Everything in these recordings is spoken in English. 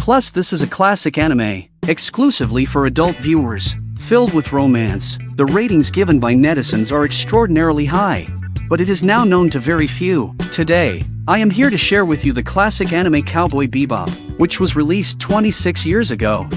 Plus, this is a classic anime, exclusively for adult viewers, filled with romance. The ratings given by netizens are extraordinarily high, but it is now known to very few. Today, I am here to share with you the classic anime Cowboy Bebop, which was released 26 years ago.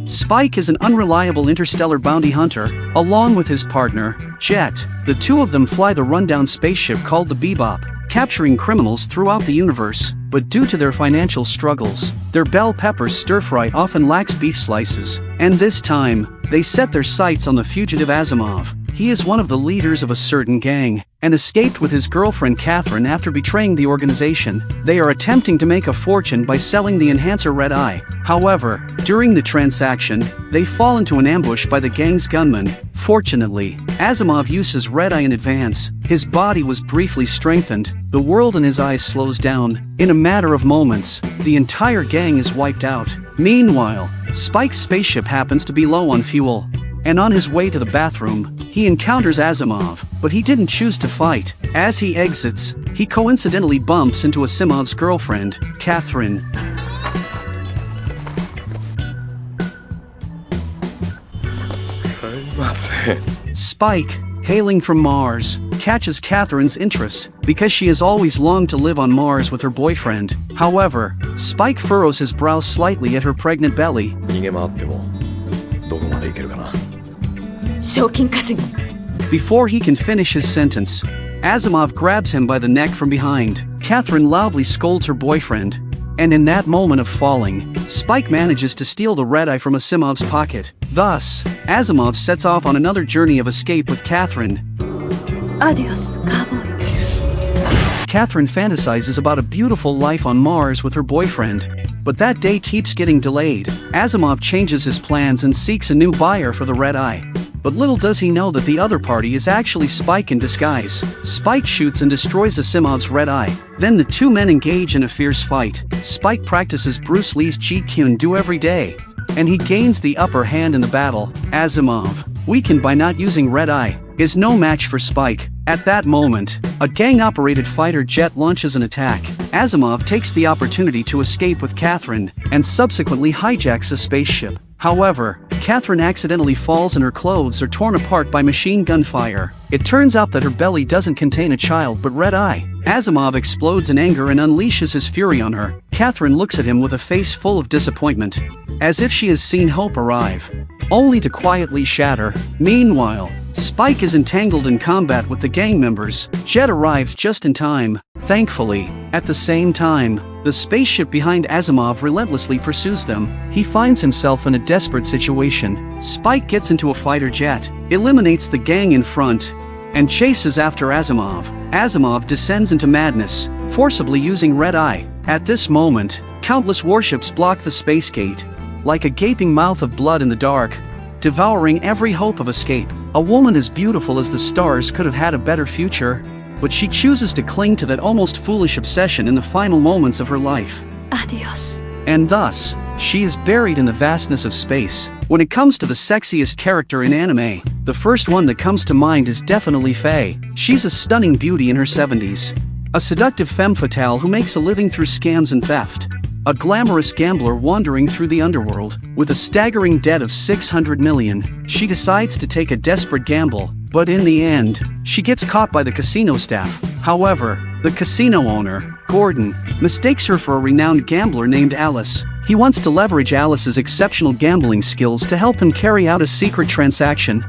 Spike is an unreliable interstellar bounty hunter, along with his partner, Jet. The two of them fly the rundown spaceship called the Bebop, capturing criminals throughout the universe. But due to their financial struggles, their bell pepper stir-fry often lacks beef slices. And this time, they set their sights on the fugitive Asimov. He is one of the leaders of a certain gang, and escaped with his girlfriend Catherine after betraying the organization. They are attempting to make a fortune by selling the enhancer Red Eye. However, during the transaction, they fall into an ambush by the gang's gunmen. Fortunately, Asimov uses Red Eye in advance. His body was briefly strengthened. The world in his eyes slows down. In a matter of moments, the entire gang is wiped out. Meanwhile, Spike's spaceship happens to be low on fuel, and on his way to the bathroom, he encounters Asimov, but he didn't choose to fight. As he exits, he coincidentally bumps into Asimov's girlfriend, Catherine. Spike, hailing from Mars, catches Catherine's interest because she has always longed to live on Mars with her boyfriend. However, Spike furrows his brow slightly at her pregnant belly. Before he can finish his sentence, Asimov grabs him by the neck from behind. Catherine loudly scolds her boyfriend, and in that moment of falling, Spike manages to steal the Red Eye from Asimov's pocket. Thus, Asimov sets off on another journey of escape with Catherine. Adios, Cowboy. Catherine fantasizes about a beautiful life on Mars with her boyfriend, but that day keeps getting delayed. Asimov changes his plans and seeks a new buyer for the Red Eye. But little does he know that the other party is actually Spike in disguise. Spike shoots and destroys Asimov's Red Eye. Then the two men engage in a fierce fight. Spike practices Bruce Lee's Jeet Kune Do every day, and he gains the upper hand in the battle. Asimov, weakened by not using Red Eye, is no match for Spike. At that moment, a gang-operated fighter jet launches an attack. Asimov takes the opportunity to escape with Catherine, and subsequently hijacks a spaceship. However, Catherine accidentally falls and her clothes are torn apart by machine gun fire. It turns out that her belly doesn't contain a child but Red Eye. Asimov explodes in anger and unleashes his fury on her. Catherine looks at him with a face full of disappointment, as if she has seen hope arrive, only to quietly shatter. Meanwhile, Spike is entangled in combat with the gang members. Jet arrived just in time, thankfully. At the same time, the spaceship behind Asimov relentlessly pursues them. He finds himself in a desperate situation. Spike gets into a fighter jet, eliminates the gang in front, and chases after Asimov. Asimov descends into madness, forcibly using Red Eye. At this moment, countless warships block the space gate, like a gaping mouth of blood in the dark, devouring every hope of escape. A woman as beautiful as the stars could have had a better future, but she chooses to cling to that almost foolish obsession in the final moments of her life. Adios. And thus, she is buried in the vastness of space. When it comes to the sexiest character in anime, the first one that comes to mind is definitely Faye. She's a stunning beauty in her 70s. A seductive femme fatale who makes a living through scams and theft. A glamorous gambler wandering through the underworld. With a staggering debt of 600 million, she decides to take a desperate gamble, but in the end, she gets caught by the casino staff. However, the casino owner, Gordon, mistakes her for a renowned gambler named Alice. He wants to leverage Alice's exceptional gambling skills to help him carry out a secret transaction.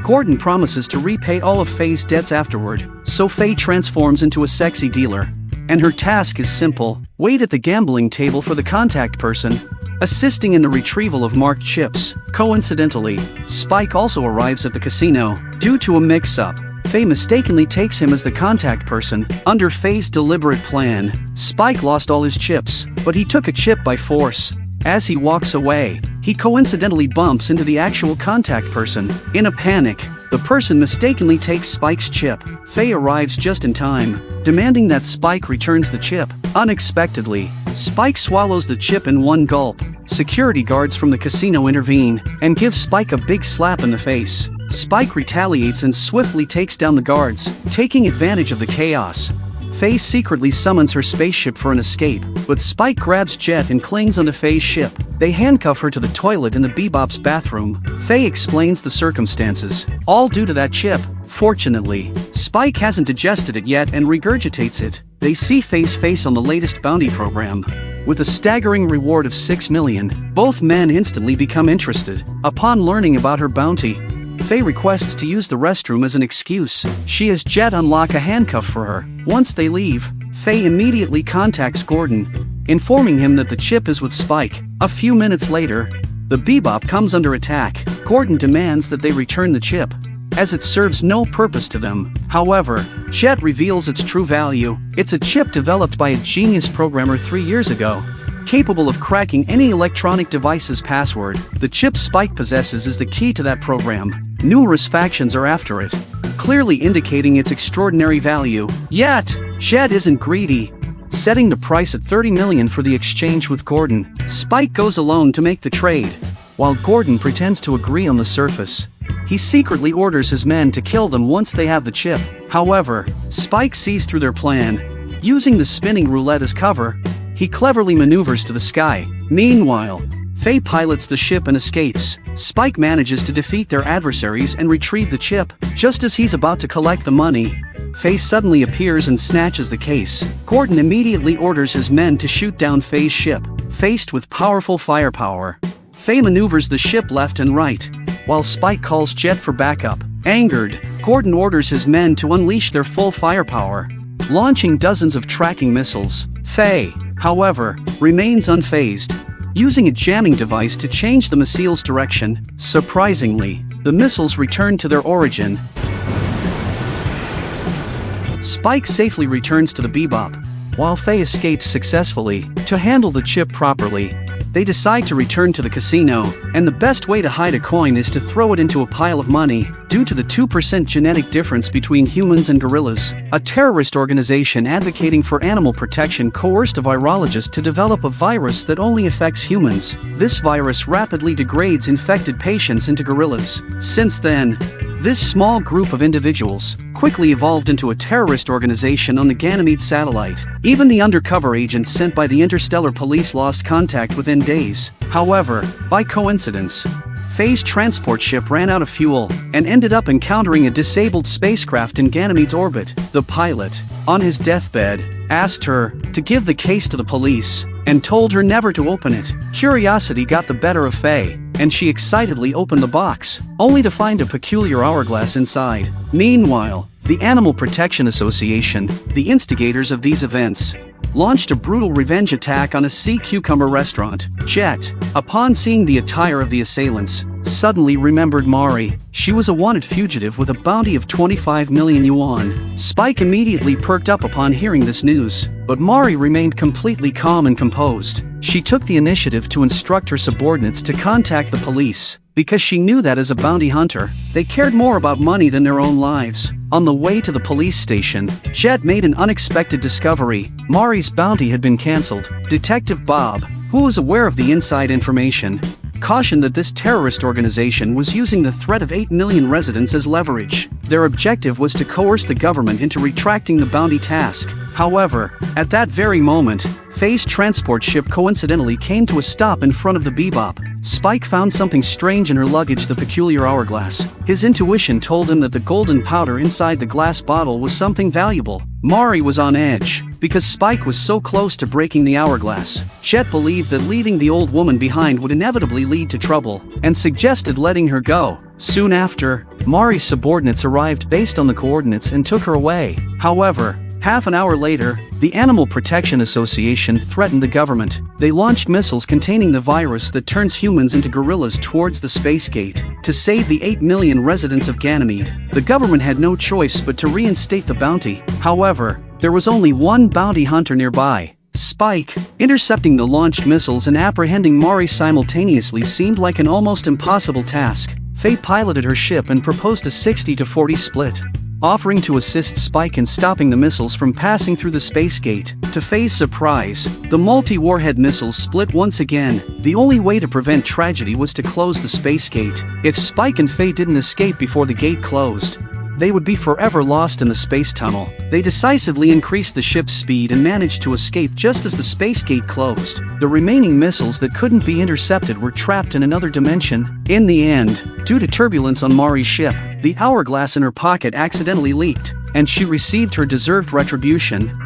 Gordon promises to repay all of Faye's debts afterward, so Faye transforms into a sexy dealer. And her task is simple: wait at the gambling table for the contact person, assisting in the retrieval of marked chips. Coincidentally, Spike also arrives at the casino. Due to a mix-up, Faye mistakenly takes him as the contact person. Under Faye's deliberate plan, Spike lost all his chips, but he took a chip by force. As he walks away, he coincidentally bumps into the actual contact person. In a panic, the person mistakenly takes Spike's chip. Faye arrives just in time, demanding that Spike returns the chip. Unexpectedly, Spike swallows the chip in one gulp. Security guards from the casino intervene and give Spike a big slap in the face. Spike retaliates and swiftly takes down the guards, taking advantage of the chaos. Faye secretly summons her spaceship for an escape, but Spike grabs Jet and clings onto Faye's ship. They handcuff her to the toilet in the Bebop's bathroom. Faye explains the circumstances, all due to that chip. Fortunately, Spike hasn't digested it yet and regurgitates it. They see Faye's face on the latest bounty program. With a staggering reward of 6 million, both men instantly become interested. Upon learning about her bounty, Faye requests to use the restroom as an excuse. She has Jet unlock a handcuff for her. Once they leave, Faye immediately contacts Gordon, informing him that the chip is with Spike. A few minutes later, the Bebop comes under attack. Gordon demands that they return the chip, as it serves no purpose to them. However, Jet reveals its true value. It's a chip developed by a genius programmer 3 years ago, capable of cracking any electronic device's password. The chip Spike possesses is the key to that program. Numerous factions are after it, clearly indicating its extraordinary value. Yet, Jet isn't greedy, setting the price at 30 million for the exchange with Gordon. Spike goes alone to make the trade, while Gordon pretends to agree on the surface. He secretly orders his men to kill them once they have the chip. However, Spike sees through their plan. Using the spinning roulette as cover, he cleverly maneuvers to the sky. Meanwhile, Faye pilots the ship and escapes. Spike manages to defeat their adversaries and retrieve the chip. Just as he's about to collect the money, Faye suddenly appears and snatches the case. Gordon immediately orders his men to shoot down Faye's ship. Faced with powerful firepower, Faye maneuvers the ship left and right, while Spike calls Jet for backup. Angered, Gordon orders his men to unleash their full firepower, launching dozens of tracking missiles. Faye, however, remains unfazed, using a jamming device to change the missile's direction. Surprisingly, the missiles return to their origin. Spike safely returns to the Bebop, while Faye escapes successfully. To handle the chip properly, they decide to return to the casino, and the best way to hide a coin is to throw it into a pile of money. Due to the 2% genetic difference between humans and gorillas, a terrorist organization advocating for animal protection coerced a virologist to develop a virus that only affects humans. This virus rapidly degrades infected patients into gorillas. Since then, this small group of individuals quickly evolved into a terrorist organization on the Ganymede satellite. Even the undercover agents sent by the interstellar police lost contact within days. However, by coincidence, Faye's transport ship ran out of fuel and ended up encountering a disabled spacecraft in Ganymede's orbit. The pilot, on his deathbed, asked her to give the case to the police and told her never to open it. Curiosity got the better of Faye, and she excitedly opened the box, only to find a peculiar hourglass inside. Meanwhile, the Animal Protection Association, the instigators of these events, launched a brutal revenge attack on a sea cucumber restaurant. Jet, upon seeing the attire of the assailants, suddenly remembered Mari. She was a wanted fugitive with a bounty of 25 million yuan. Spike immediately perked up upon hearing this news, but Mari remained completely calm and composed. She took the initiative to instruct her subordinates to contact the police, because she knew that as a bounty hunter, they cared more about money than their own lives. On the way to the police station, Jet made an unexpected discovery. Mari's bounty had been cancelled. Detective Bob, who was aware of the inside information, cautioned that this terrorist organization was using the threat of 8 million residents as leverage. Their objective was to coerce the government into retracting the bounty task. However, at that very moment, Faye's transport ship coincidentally came to a stop in front of the Bebop. Spike found something strange in her luggage, the peculiar hourglass. His intuition told him that the golden powder inside the glass bottle was something valuable. Mari was on edge, because Spike was so close to breaking the hourglass. Jet believed that leaving the old woman behind would inevitably lead to trouble, and suggested letting her go. Soon after, Mari's subordinates arrived based on the coordinates and took her away. However, half an hour later, the Animal Protection Association threatened the government. They launched missiles containing the virus that turns humans into gorillas towards the space gate. To save the 8 million residents of Ganymede, the government had no choice but to reinstate the bounty. However, there was only one bounty hunter nearby. Spike, intercepting the launched missiles and apprehending Mari simultaneously seemed like an almost impossible task. Faye piloted her ship and proposed a 60-40 split, offering to assist Spike in stopping the missiles from passing through the space gate. To Faye's surprise, the multi-warhead missiles split once again. The only way to prevent tragedy was to close the space gate. If Spike and Faye didn't escape before the gate closed, they would be forever lost in the space tunnel. They decisively increased the ship's speed and managed to escape just as the space gate closed. The remaining missiles that couldn't be intercepted were trapped in another dimension. In the end, due to turbulence on Mari's ship, the hourglass in her pocket accidentally leaked, and she received her deserved retribution.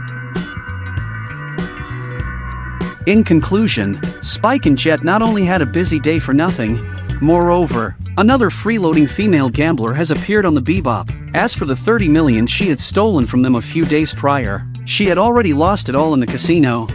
In conclusion, Spike and Jet not only had a busy day for nothing, moreover, another freeloading female gambler has appeared on the Bebop. As for the 30 million she had stolen from them a few days prior, she had already lost it all in the casino.